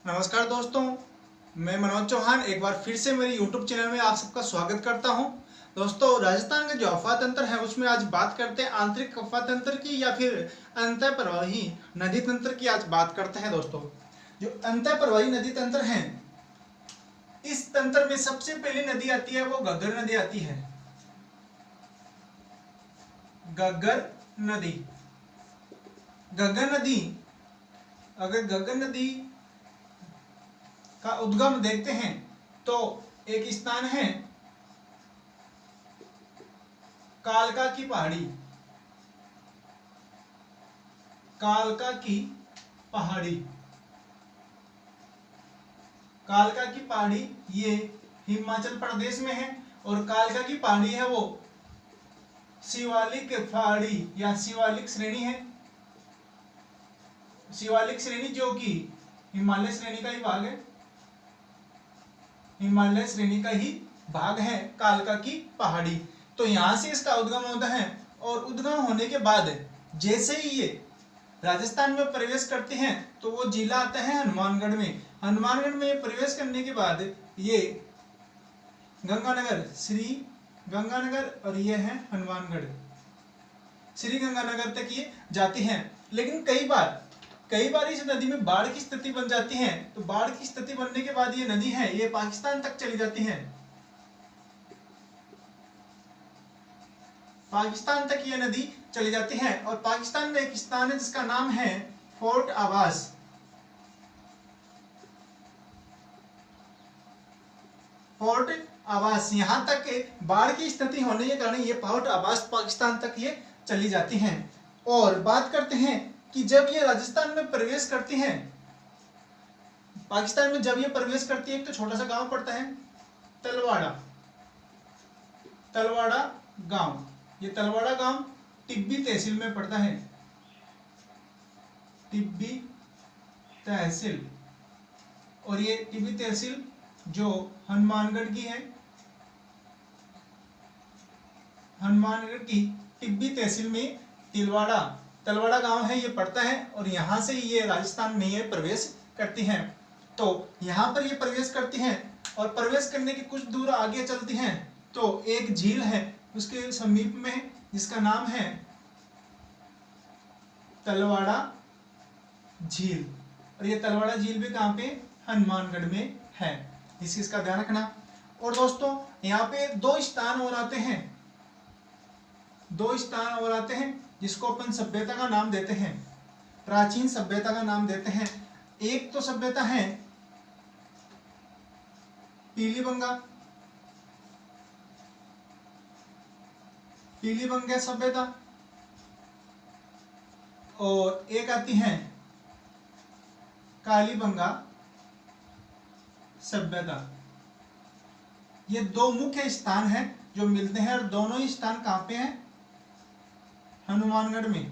नमस्कार दोस्तों, मैं मनोज चौहान एक बार फिर से मेरे YouTube चैनल में आप सबका स्वागत करता हूं। दोस्तों, राजस्थान का जो अफवाह तंत्र है उसमें आज बात करते हैं आंतरिक अफवाह तंत्र की या फिर अंतः प्रवाही नदी तंत्र की आज बात करते हैं। दोस्तों, जो अंतः प्रवाही नदी तंत्र है, इस तंत्र में सबसे पहली नदी आती है वो घग्गर नदी आती है। घग्गर नदी, घग्गर नदी, अगर घग्गर नदी का उद्गम देखते हैं तो एक स्थान है कालका की पहाड़ी। कालका की पहाड़ी, कालका की पहाड़ी ये हिमाचल प्रदेश में है और कालका की पहाड़ी है वो शिवालिक पहाड़ी या शिवालिक श्रेणी है। शिवालिक श्रेणी जो कि हिमालय श्रेणी का ही भाग है, हिमालय श्रेणी का ही भाग है कालका की पहाड़ी। तो यहां से इसका उद्गम होता है और उद्गम होने के बाद जैसे ही ये राजस्थान में प्रवेश करते हैं तो वो जिला आता है हनुमानगढ़ में। हनुमानगढ़ में प्रवेश करने के बाद ये गंगानगर, श्री गंगानगर और ये है हनुमानगढ़, श्री गंगानगर तक ये जाती हैं। लेकिन कई बार इस नदी में बाढ़ की स्थिति बन जाती है, तो बाढ़ की स्थिति बनने के बाद ये नदी है ये पाकिस्तान तक चली जाती है। पाकिस्तान तक ये नदी चली जाती है और पाकिस्तान में एक स्थान है जिसका नाम है फोर्ट आवास। फोर्ट आवास, यहां तक बाढ़ की स्थिति होने के कारण ये फोर्ट आवास पाकिस्तान तक ये चली जाती हैं। और बात करते हैं कि जब ये राजस्थान में प्रवेश करती हैं, पाकिस्तान में जब ये प्रवेश करती है, एक तो छोटा सा गांव पड़ता है तलवाड़ा, तलवाड़ा गांव। ये तलवाड़ा गांव टिब्बी तहसील में पड़ता है, टिब्बी तहसील। और ये टिब्बी तहसील जो हनुमानगढ़ की है, हनुमानगढ़ की टिब्बी तहसील में तलवाड़ा गांव है ये पड़ता है और यहां से ये राजस्थान में ये प्रवेश करती हैं। तो यहां पर ये प्रवेश करती हैं और प्रवेश करने के कुछ दूर आगे चलती हैं तो एक झील है उसके समीप में जिसका नाम है तलवाड़ा झील। और ये तलवाड़ा झील भी कहां पे, हनुमानगढ़ में है, इस चीज का ध्यान रखना। और दोस्तों, यहाँ पे दो स्थान और आते हैं, दो स्थान और आते हैं जिसको अपन सभ्यता का नाम देते हैं, प्राचीन सभ्यता का नाम देते हैं। एक तो सभ्यता है पीलीबंगा, पीलीबंगा सभ्यता, और एक आती है कालीबंगा सभ्यता। ये दो मुख्य स्थान हैं जो मिलते हैं और दोनों ही स्थान कहां पे हैं, हनुमानगढ़ में।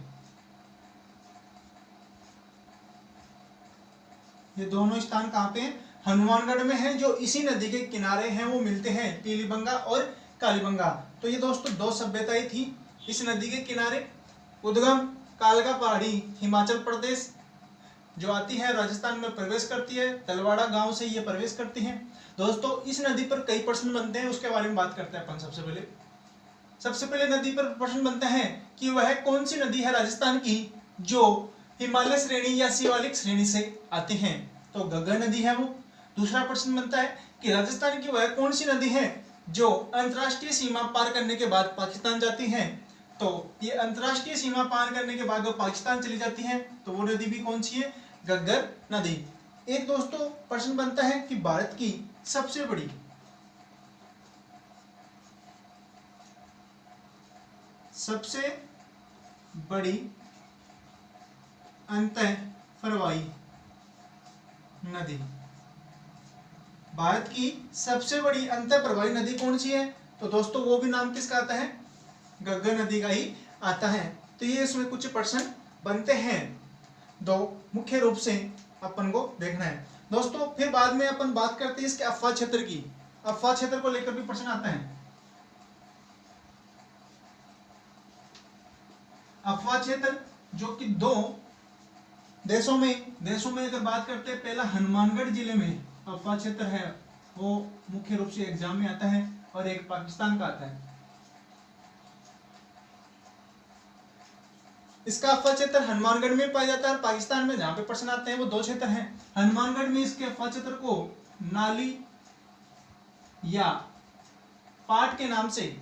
ये दोनों स्थान कहां पे हैं, हनुमानगढ़ में है, जो इसी नदी के किनारे हैं, वो मिलते हैं पीलीबंगा और कालीबंगा। तो ये दोस्तों दो सभ्यताएं थी इस नदी के किनारे। उद्गम कालका पहाड़ी हिमाचल प्रदेश जो आती है राजस्थान में प्रवेश करती है, तलवाड़ा गांव से ये प्रवेश करती हैं। दोस्तों, इस नदी पर कई प्रश्न बनते हैं, उसके बारे में बात करते हैं अपन। सबसे पहले नदी पर प्रश्न बनता है कि वह कौन सी नदी है राजस्थान की जो हिमालय श्रेणी या शिवालिक श्रेणी से आती है, तो घग्गर नदी है वो। दूसरा प्रश्न बनता है कि राजस्थान की वह कौन सी नदी है जो अंतरराष्ट्रीय सीमा पार करने के बाद पाकिस्तान जाती है, तो ये अंतरराष्ट्रीय सीमा पार करने के बाद वो पाकिस्तान चली जाती है, तो वो नदी भी कौन सी है, घग्गर नदी। एक दोस्तों प्रश्न बनता है कि भारत की सबसे बड़ी अंतः प्रवाही नदी, भारत की सबसे बड़ी अंतः प्रवाही नदी कौन सी है, तो दोस्तों वो भी नाम किसका आता है, घग्गर नदी का ही आता है। तो ये इसमें कुछ प्रश्न बनते हैं, दो मुख्य रूप से अपन को देखना है। दोस्तों, फिर बाद में अपन बात करते हैं इसके अफवाह क्षेत्र की। अफवाह क्षेत्र को लेकर भी प्रश्न आता है। अफवाह क्षेत्र जो कि दो देशों में अगर बात करते हैं, पहला हनुमानगढ़ जिले में अफवाह क्षेत्र है, वो मुख्य रूप से एग्जाम में आता है, और एक पाकिस्तान का आता है। इसका अफवाह क्षेत्र हनुमानगढ़ में पाया जाता है, और पाकिस्तान में जहां पे प्रश्न आते हैं वो दो क्षेत्र हैं। हनुमानगढ़ में इसके अफवाह क्षेत्र को नाली या पाट के नाम से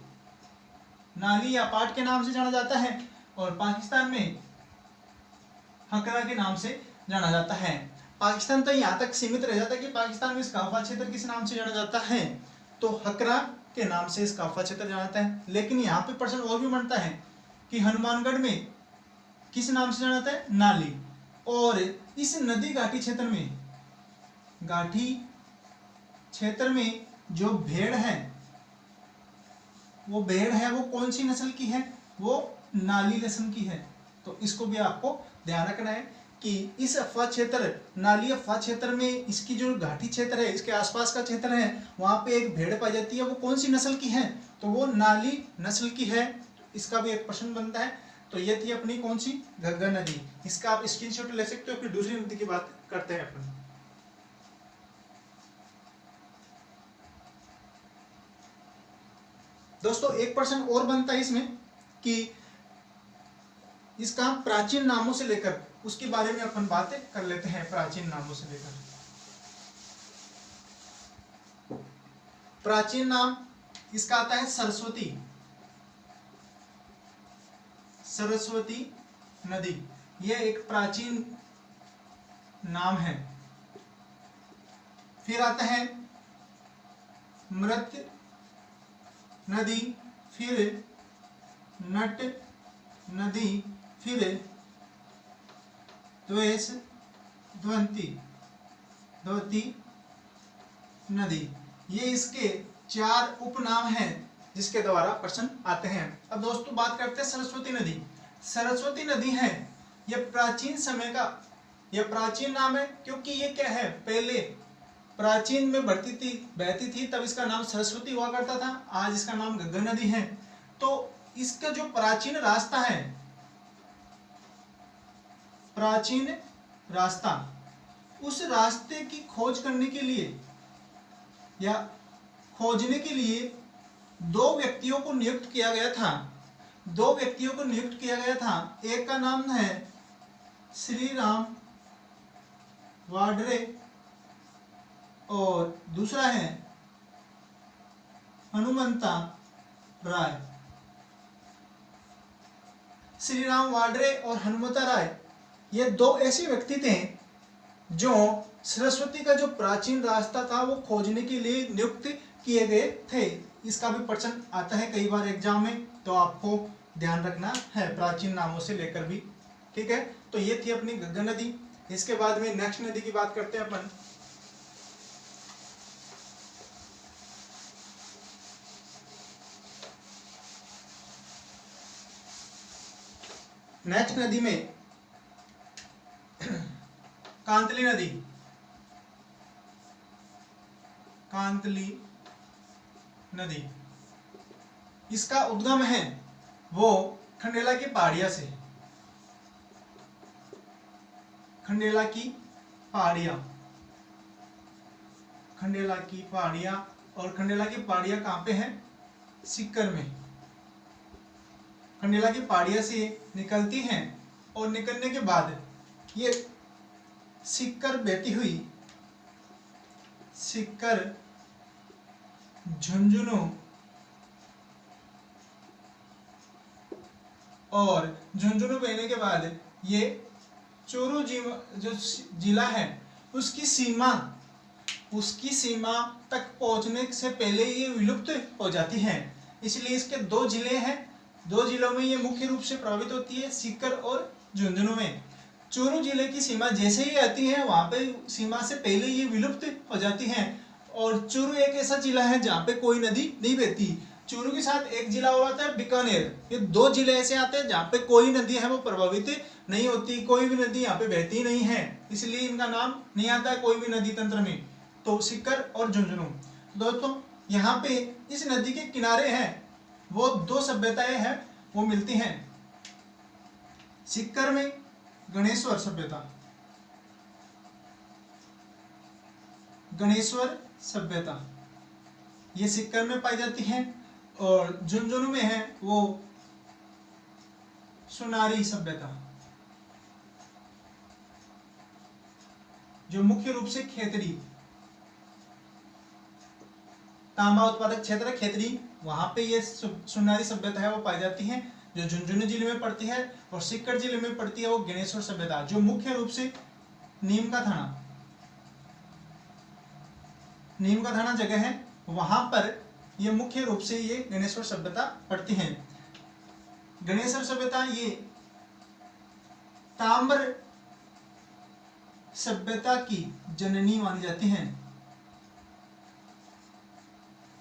जाना जाता है, और पाकिस्तान में हकरा के नाम से जाना जाता है। पाकिस्तान तो यहाँ तक सीमित रह जाता है कि पाकिस्तान में इसका अफवाह क्षेत्र किस नाम से जाना जाता है, तो हकरा के नाम से इसका अफवाह क्षेत्र जाना जाता है। लेकिन यहाँ पे प्रश्न और भी बनता है कि हनुमानगढ़ में किस नाम से जाना जाता है, नाली। और इस नदी घाटी क्षेत्र में जो भेड़ है वो कौन सी नस्ल की है, वो नाली नस्ल की है। तो इसको भी आपको ध्यान रखना है कि इस अफवाह क्षेत्र, नाली अफवाह क्षेत्र में इसकी जो घाटी क्षेत्र है, इसके आसपास का क्षेत्र है, वहां पे एक भेड़ पाई जाती है, वो कौन सी नस्ल की है, तो वो नाली नस्ल की है। इसका भी एक प्रश्न बनता है। तो ये थी अपनी कौन सी, घग्गर नदी। इसका आप स्क्रीनशॉट ले सकते हो। फिर दूसरी नदी की बात करते हैं अपन। दोस्तों एक प्रश्न और बनता है इसमें कि इसका प्राचीन नामों से लेकर, उसके बारे में अपन बातें कर लेते हैं। प्राचीन नामों से लेकर, प्राचीन नाम इसका आता है सरस्वती नदी। यह एक प्राचीन नाम है। फिर आता है मृत नदी, फिर नट नदी, फिर द्वती नदी। ये इसके 4 उपनाम हैं जिसके द्वारा प्रश्न आते हैं। अब दोस्तों बात करते हैं सरस्वती नदी। सरस्वती नदी है, यह प्राचीन समय का, यह प्राचीन नाम है क्योंकि ये क्या है, पहले प्राचीन में बहती थी तब इसका नाम सरस्वती हुआ करता था। आज इसका नाम घग्गर नदी है। तो इसका जो प्राचीन रास्ता है, प्राचीन रास्ता, उस रास्ते की खोज करने के लिए या खोजने के लिए 2 व्यक्तियों को नियुक्त किया गया था। एक का नाम है श्री राम वाड्रे और दूसरा है हनुमंता राय। श्री राम वाड्रे और हनुमंता राय, ये 2 ऐसे व्यक्ति थे जो सरस्वती का जो प्राचीन रास्ता था वो खोजने के लिए नियुक्त किए गए थे। इसका भी प्रश्न आता है कई बार एग्जाम में, तो आपको ध्यान रखना है प्राचीन नामों से लेकर भी। ठीक है, तो ये थी अपनी घग्गर नदी। इसके बाद में नेक्स्ट नदी की बात करते हैं अपन। नेक्स्ट नदी में कांतली नदी। इसका उद्गम है वो खंडेला की पहाड़ियां से। खंडेला की पहाड़ियां, और खंडेला की पहाड़ियां कहाँ पे है, सीकर में। खंडेला की पहाड़ियां से निकलती हैं और निकलने के बाद ये सीकर बहती हुई सीकर, झुंझुनू और झुंझुनू बहने के बाद ये चूरू जो जिला है उसकी सीमा तक पहुंचने से पहले ये विलुप्त हो जाती है। इसलिए इसके 2 जिले हैं, 2 जिलों में ये मुख्य रूप से प्रभावित होती है, सीकर और झुंझुनू में। चूरू जिले की सीमा जैसे ही आती है वहां पे सीमा से पहले ये विलुप्त हो जाती है। और चूरू एक ऐसा जिला है जहाँ पे कोई नदी नहीं बहती। चूरू के साथ एक जिला और आता है बीकानेर। ये 2 जिले ऐसे आते हैं जहाँ पे कोई नदी है वो प्रभावित नहीं होती, कोई भी नदी यहाँ पे बहती नहीं है, इसलिए इनका नाम नहीं आता है कोई भी नदी तंत्र में। तो सीकर और झुंझुनू। दोस्तों यहाँ पे इस नदी के किनारे हैं वो 2 सभ्यताएं हैं वो मिलती हैं। सीकर में गणेश्वर सभ्यता, गणेश्वर सभ्यता, ये सिक्कर में पाई जाती है, और झुंझुनू में है वो सुनारी सभ्यता, जो मुख्य रूप से खेतरी, तांबा उत्पादक क्षेत्र है खेतरी, वहां पे ये सुनारी सभ्यता है वो पाई जाती है, जो झुंझुनू जिले में पड़ती है, और सीकर जिले में पड़ती है वो गणेश्वर सभ्यता, जो मुख्य रूप से नीम का थाना जगह है, वहां पर ये मुख्य रूप से ये गणेश्वर सभ्यता पड़ती है। गणेश्वर सभ्यता ये ताम्र सभ्यता की जननी मानी जाती है,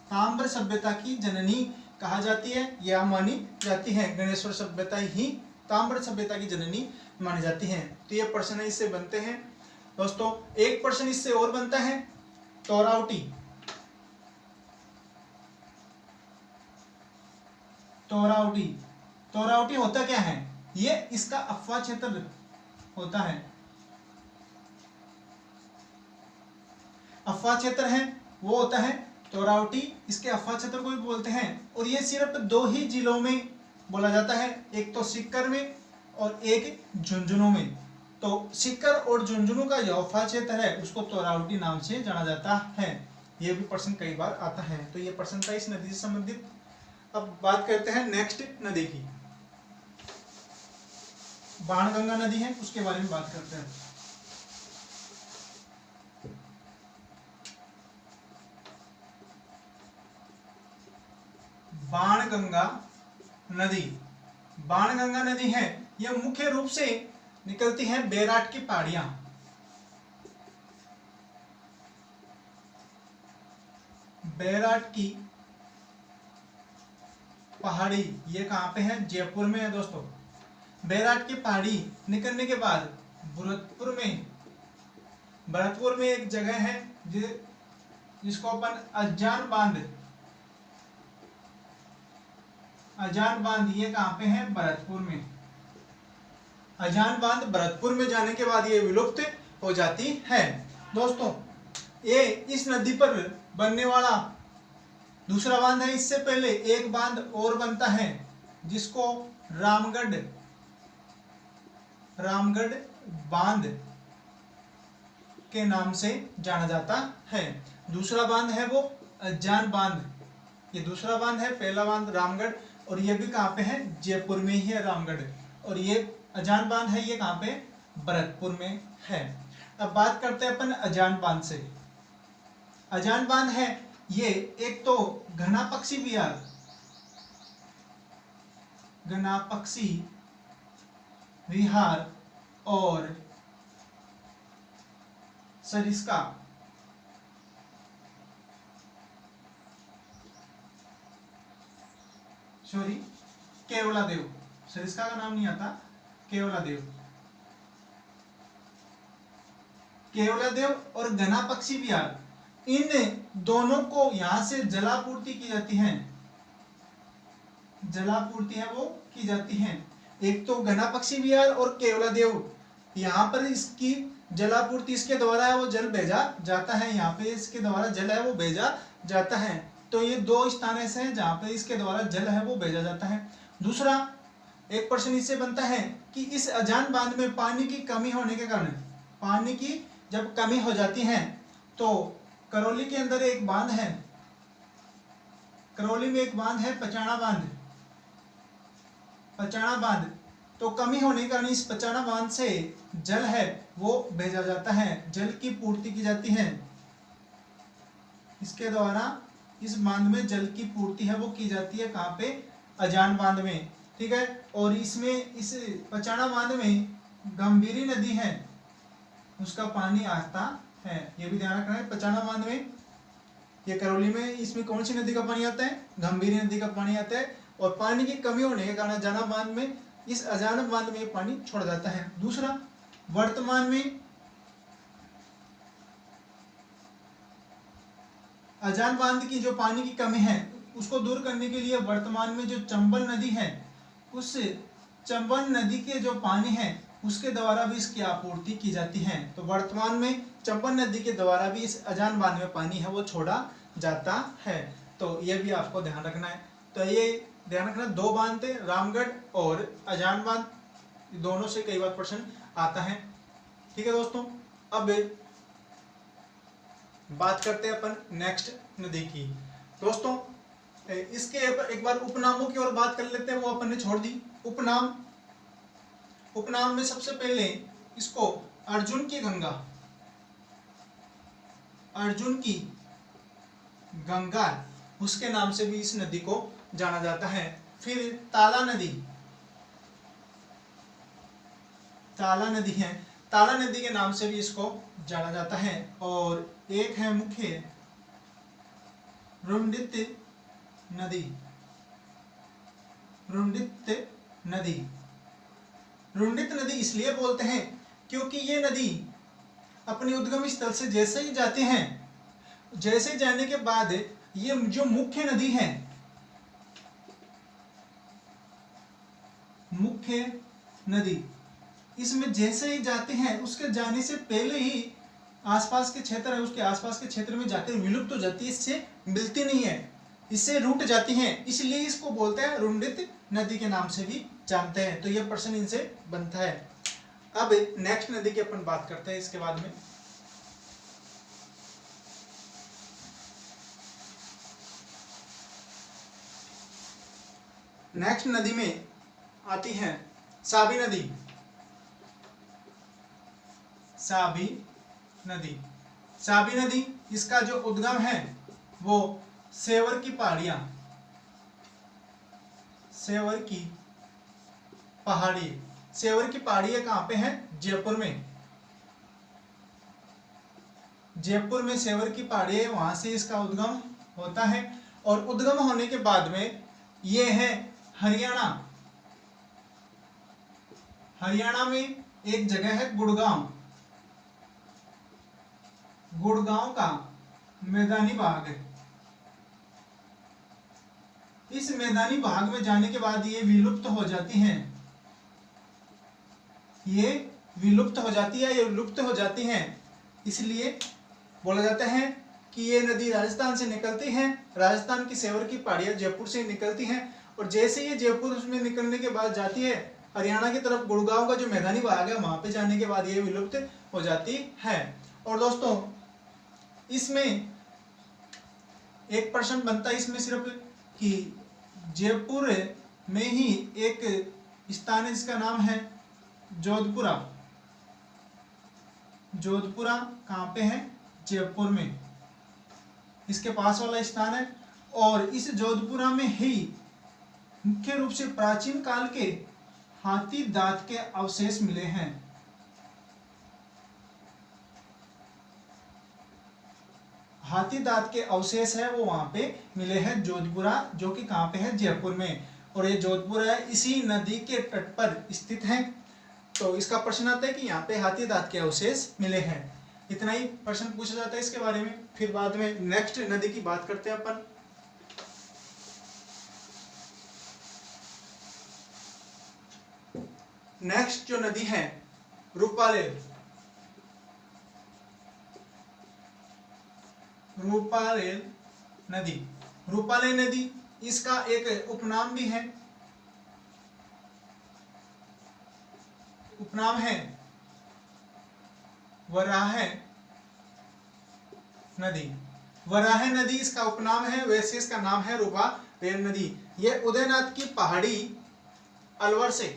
ताम्र सभ्यता की जननी कहा जाती है या मानी जाती है, गणेश्वर सभ्यता ही ताम्र सभ्यता की जननी मानी जाती है। तो ये प्रश्न इससे बनते हैं दोस्तों। एक प्रश्न इससे और बनता है, तोरावटी, तोरावटी होता क्या है? ये इसका अफवाह क्षेत्र होता है, अफवाह क्षेत्र है वो होता है तोरावटी, इसके अफवाह क्षेत्र को भी बोलते हैं, और ये सिर्फ 2 ही जिलों में बोला जाता है, एक तो सीकर में और एक झुंझुनू में। तो सीकर और झुंझुनू का जो अफवाह क्षेत्र है उसको तोरावटी नाम से जाना जाता है। ये भी प्रश्न कई बार आता है। तो ये प्रश्न था इस नदी से संबंधित। अब बात करते हैं नेक्स्ट नदी की, बाणगंगा नदी है, उसके बारे में बात करते हैं। बाणगंगा नदी है, यह मुख्य रूप से निकलती है बैराट की पहाड़ियां, बैराट की पहाड़ी, ये कहां पे है? जयपुर में है दोस्तों। बैराट की पहाड़ी निकलने के बाद भरतपुर में एक जगह है जिसको अपन अजान बांध, ये कहां पे है? भरतपुर में। अजान बांध भरतपुर में जाने के बाद ये विलुप्त हो जाती है दोस्तों। ये इस नदी पर बनने वाला दूसरा बांध है। इससे पहले एक बांध और बनता है जिसको रामगढ़ बांध के नाम से जाना जाता है। दूसरा बांध है वो अजान बांध, ये दूसरा बांध है। पहला बांध रामगढ़, और ये भी कहाँ पे है? जयपुर में ही है रामगढ़। और ये अजान बांध है, ये कहाँ पे? भरतपुर में है। अब बात करते हैं अपन अजान बांध से। अजान बांध है ये एक तो घना पक्षी विहार और सरिस्का केवलादेव, सरिस्का का नाम नहीं आता, केवलादेव और घना पक्षी विहार, इन दोनों को यहां से जलापूर्ति की जाती है, वो की जाती है। एक तो घना पक्षी विहार और केवलादेव, यहाँ पर इसकी जलापूर्ति, इसके द्वारा वो जल भेजा जाता है, यहाँ पे इसके द्वारा जल है वो भेजा जाता है। तो ये 2 स्थान ऐसे हैं जहाँ पे इसके द्वारा जल है वो भेजा जाता है। दूसरा एक प्रश्न इससे बनता है कि इस अजान बांध में पानी की कमी होने के कारण, पानी की जब कमी हो जाती है तो करौली के अंदर एक बांध है, करौली में एक बांध है पचाना बांध, तो कमी होने के कारण इस पचाना बांध से जल है वो भेजा जाता है, जल की पूर्ति की जाती है। इसके द्वारा इस बांध में जल की पूर्ति है वो की जाती है, कहाँ पे? अजान बांध में, ठीक है। और इसमें इस पचाना बांध में गंभीरी नदी है, उसका पानी आता है, ये भी ध्यान रखना है। पचाना बांध में, ये करौली में, इसमें कौन सी नदी का पानी आता है? गंभीरी नदी का पानी आता है। और पानी की कमी होने के कारण अजाना बांध में, इस अजान बांध में पानी छोड़ जाता है। दूसरा, वर्तमान में अजान बांध की जो पानी की कमी है उसको दूर करने के लिए वर्तमान में जो चंबल नदी है, उस चंबल नदी के जो पानी है उसके द्वारा भी इसकी आपूर्ति की जाती है। तो वर्तमान में चंबल नदी के द्वारा भी इस अजान बांध में पानी है वो छोड़ा जाता है। तो ये भी आपको ध्यान रखना है। तो ये ध्यान रखना, दो बांध थे, रामगढ़ और अजान बांध, दोनों से कई बार प्रश्न आता है। ठीक है दोस्तों, अब बात करते हैं अपन नेक्स्ट नदी की। दोस्तों इसके एक बार उपनामों की ओर बात कर लेते हैं, वो अपन ने छोड़ दी। उपनाम में सबसे पहले इसको अर्जुन की गंगा, अर्जुन की गंगा उसके नाम से भी इस नदी को जाना जाता है। फिर ताला नदी, ताला नदी है, ताला नदी के नाम से भी इसको जाना जाता है। और एक है मुख्य रुंडित नदी, रुंडित नदी। रुंडित नदी इसलिए बोलते हैं क्योंकि ये नदी अपने उद्गम स्थल से जैसे ही जाते हैं, जैसे जाने के बाद ये जो मुख्य नदी है, मुख्य नदी, इसमें जैसे ही जाते हैं उसके जाने से पहले ही आसपास के क्षेत्र है, उसके आसपास के क्षेत्र में जाकर विलुप्त हो जाती है, इससे मिलती नहीं है, इससे रूट जाती हैं, इसलिए इसको बोलते हैं रुंडित नदी के नाम से भी जानते हैं। तो यह प्रश्न इनसे बनता है। अब नेक्स्ट नदी की अपन बात करते हैं इसके बाद में। नेक्स्ट नदी में आती है साबी नदी, साबी नदी। साबी नदी, इसका जो उद्गम है वो सेवर की पहाड़ियां, सेवर की पहाड़ी, सेवर की पहाड़ियां कहां पे है? जयपुर में, जयपुर में सेवर की पहाड़ी है, वहां से इसका उद्गम होता है। और उद्गम होने के बाद में ये है हरियाणा, हरियाणा में एक जगह है गुड़गांव, गुड़गांव का मैदानी भाग है। इस मैदानी भाग में जाने के बाद ये विलुप्त हो जाती हैं, ये विलुप्त हो जाती है, ये लुप्त हो जाती हैं। इसलिए बोला जाता है कि ये नदी राजस्थान से निकलती है, राजस्थान की सेवर की पहाड़ियां जयपुर से निकलती हैं, और जैसे ये जयपुर उसमें निकलने के बाद जाती है हरियाणा की तरफ, गुड़गांव का जो मैदानी भाग है वहां पे जाने के बाद ये विलुप्त हो जाती है। और दोस्तों इसमें एक प्रश्न बनता है इसमें सिर्फ कि जयपुर में ही एक स्थान है जिसका नाम है जोधपुरा, जोधपुरा कहाँ पे है? जयपुर में, इसके पास वाला स्थान है। और इस जोधपुरा में ही मुख्य रूप से प्राचीन काल के हाथी दांत के अवशेष मिले हैं। हाथी दांत के अवशेष है वो वहां पे मिले हैं जोधपुरा, जो कि कहां पे है? जयपुर में। और ये जोधपुर है इसी नदी के तट पर स्थित है। तो इसका प्रश्न आता है कि यहाँ पे हाथी दांत के अवशेष मिले हैं। इतना ही प्रश्न पूछा जाता है इसके बारे में। फिर बाद में नेक्स्ट नदी की बात करते हैं अपन। नेक्स्ट जो नदी है रूपारेल, रूपारेल नदी। रूपारेल नदी इसका एक उपनाम भी है, उपनाम है वराह नदी। वराह नदी इसका उपनाम है, वैसे इसका नाम है रूपारेल नदी। यह उदयनाथ की पहाड़ी अलवर से,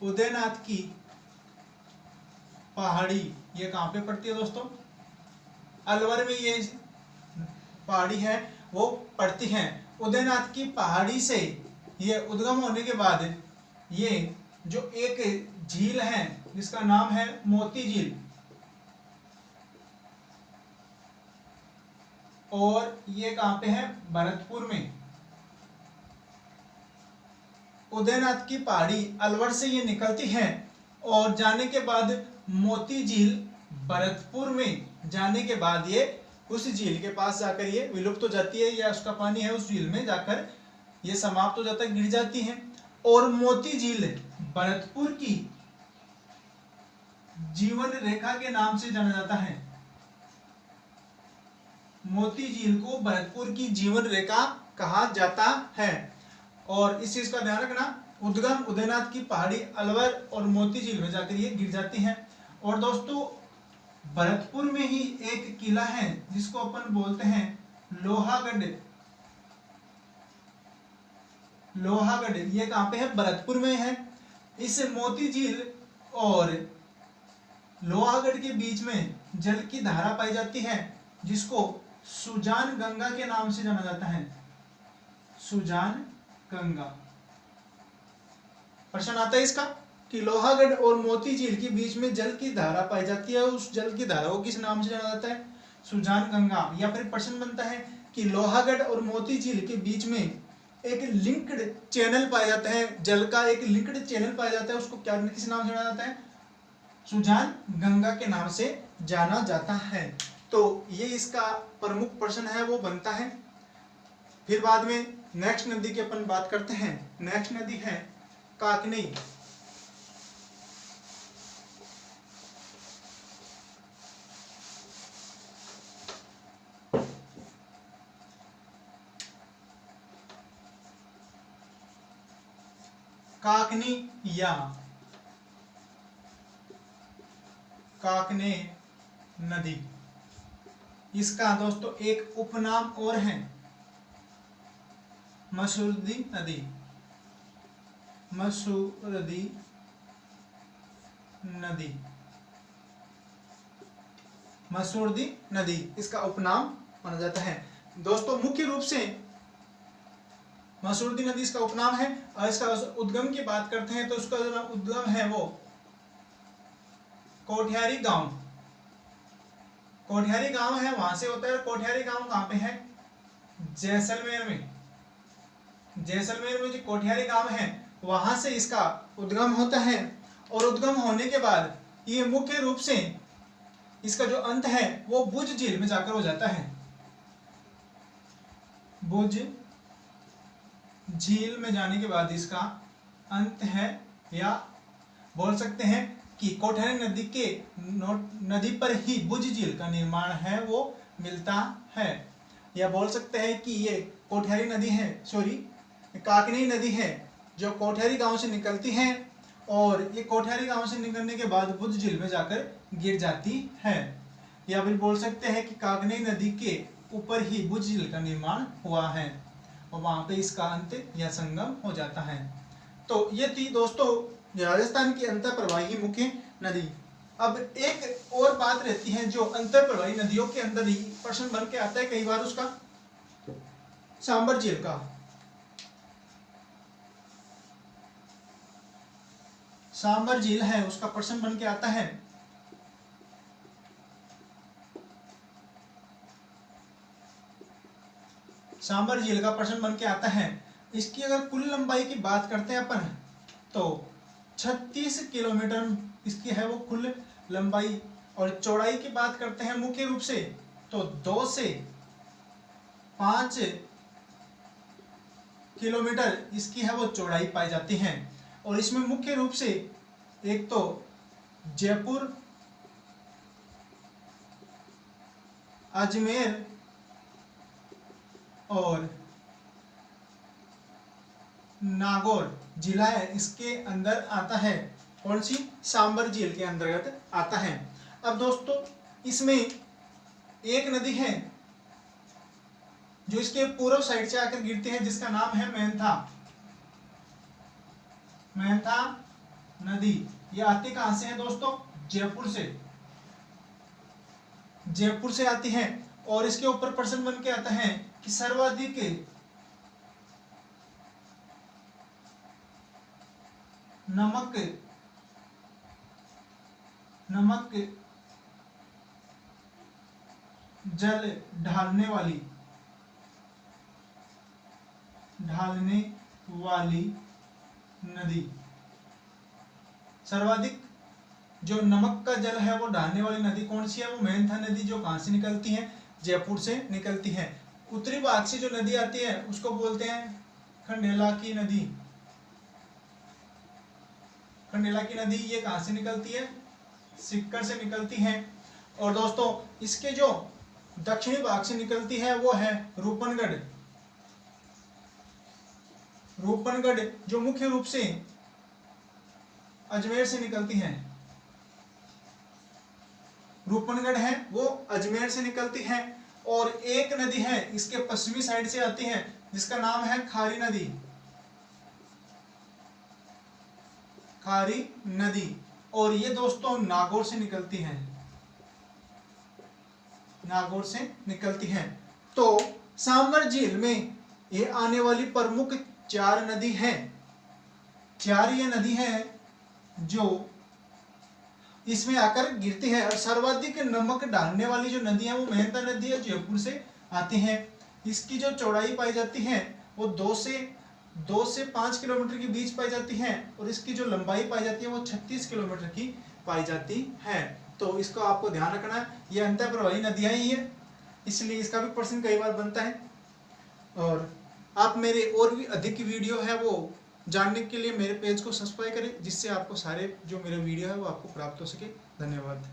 उदयनाथ की पहाड़ी ये कहां पे पड़ती है दोस्तों? अलवर में ये पहाड़ी है वो पड़ती है। उदयनाथ की पहाड़ी से ये उद्गम होने के बाद ये जो एक झील है जिसका नाम है मोती झील, और ये कहां पे है? भरतपुर में। उदयनाथ की पहाड़ी अलवर से ये निकलती है और जाने के बाद मोती झील भरतपुर में जाने के बाद ये उस झील के पास जाकर ये विलुप्त हो जाती है, या उसका पानी है उस झील में जाकर ये समाप्त हो जाता है, गिर जाती है। और मोती झील भरतपुर की जीवन रेखा के नाम से जाना जाता है। मोती झील को भरतपुर की जीवन रेखा कहा जाता है। और इस चीज का ध्यान रखना, उद्गम उदयनाथ की पहाड़ी अलवर और मोती झील में जाकर ये गिर जाती है। और दोस्तों भरतपुर में ही एक किला है जिसको अपन बोलते हैं लोहागढ़। लोहागढ़ ये कहाँ पे है? भरतपुर में है। इस मोती झील और लोहागढ़ के बीच में जल की धारा पाई जाती है जिसको सुजान गंगा के नाम से जाना जाता है। सुजान गंगा। प्रश्न आता है इसका कि लोहागढ़ और मोती झील के बीच में जल की धारा पाई जाती है, उस जल की धारा को किस नाम से जाना जाता है? सुजान गंगा। या फिर प्रश्न बनता है कि लोहागढ़ और मोती झील के बीच में एक लिंक्ड चैनल पाया जाता है, जल का एक लिंक्ड चैनल पाया जाता है, उसको क्या किस नाम से जाना जाता है? सुजान गंगा के नाम से जाना जाता है। तो ये इसका प्रमुख प्रश्न है वो बनता है। फिर बाद में नेक्स्ट नदी की अपन बात करते हैं। नेक्स्ट नदी है काकनी। काकनी या काकने नदी, इसका दोस्तों एक उपनाम और है मसूरदी नदी। मसूरदी नदी, मसूरदी नदी इसका उपनाम माना जाता है। दोस्तों मुख्य रूप से मसूरदी नदी इसका उपनाम है। और इसका उद्गम की बात करते हैं तो उसका जो उद्गम है वो कोठियारी गांव। कोठियारी गांव है वहां से होता है। कोठियारी गांव कहाँ पे है? जैसलमेर में। जैसलमेर में जो कोठियारी गांव है वहां से इसका उद्गम होता है। और उद्गम होने के बाद ये मुख्य रूप से इसका जो अंत है वो भुज झील में जाकर हो जाता है। भुज झील में जाने के बाद इसका अंत है, या बोल सकते हैं कि कोठियारी नदी के नदी पर ही भुज झील का निर्माण है वो मिलता है। या बोल सकते हैं कि ये कोठियारी नदी है, सॉरी काकनी नदी है जो कोठियारी गांव से निकलती है और ये कोठियारी गांव से निकलने के बाद भुज झील में जाकर गिर जाती है। या फिर बोल सकते हैं कि काकनी नदी के ऊपर ही भुज झील का निर्माण हुआ है और वहां पे इसका अंत या संगम हो जाता है। तो ये थी दोस्तों राजस्थान की अंतःप्रवाही मुख्य नदी। अब एक और बात रहती है जो अंतःप्रवाही नदियों के अंदर ही प्रश्न बन के आता है कई बार, उसका सांबर झील का। सांबर झील है उसका प्रश्न बन के आता है। सांबर झील का प्रश्न बन के आता है। इसकी अगर कुल लंबाई की बात करते हैं अपन तो 36 किलोमीटर इसकी है वो कुल लंबाई। और चौड़ाई की बात करते हैं मुख्य रूप से तो 2 से 5 किलोमीटर इसकी है वो चौड़ाई पाई जाती है। और इसमें मुख्य रूप से एक तो जयपुर, अजमेर और नागौर जिला है इसके अंदर आता है। कौन सी? सांबर झील के अंतर्गत आता है। अब दोस्तों इसमें एक नदी है जो इसके पूर्व साइड से आकर गिरती है जिसका नाम है मेंथा। मेंथा नदी ये आती कहां से है दोस्तों? जयपुर से। जयपुर से आती है। और इसके ऊपर प्रश्न बन के आता है कि सर्वाधिक नमक जल ढालने वाली नदी। सर्वाधिक जो नमक का जल है वो ढालने वाली नदी कौन सी है? वो मेंथा नदी, जो कहां से निकलती है? जयपुर से निकलती है। उत्तरी भाग से जो नदी आती है उसको बोलते हैं खंडेला की नदी। खंडेला की नदी ये कहां से निकलती है? सीकर से निकलती हैं। और दोस्तों इसके जो दक्षिणी भाग से निकलती है वो है रूपनगढ़। रूपनगढ़ जो मुख्य रूप से अजमेर से निकलती है, रूपनगढ़ है वो अजमेर से निकलती है। और एक नदी है इसके पश्चिमी साइड से आती है जिसका नाम है खारी नदी। खारी नदी, और ये दोस्तों नागौर से निकलती है, नागौर से निकलती है। तो सांभर झील में ये आने वाली प्रमुख 4 नदी हैं। 4 ये नदी है जो इसमें आकर गिरती है। और सर्वाधिक नमक डालने वाली जो नदी है वो मेहता नदी है, जयपुर से आती है। इसकी जो चौड़ाई पाई जाती है वो 2 से 5 किलोमीटर के बीच पाई जाती है। और इसकी जो लंबाई पाई जाती है वो 36 किलोमीटर की पाई जाती है। तो इसको आपको ध्यान रखना है, ये अंतर प्रवाही नदियां ही है, इसलिए इसका भी प्रश्न कई बार बनता है। और आप मेरे और भी अधिक वीडियो है वो जानने के लिए मेरे पेज को सब्सक्राइब करें, जिससे आपको सारे जो मेरे वीडियो है वो आपको प्राप्त हो सके। धन्यवाद।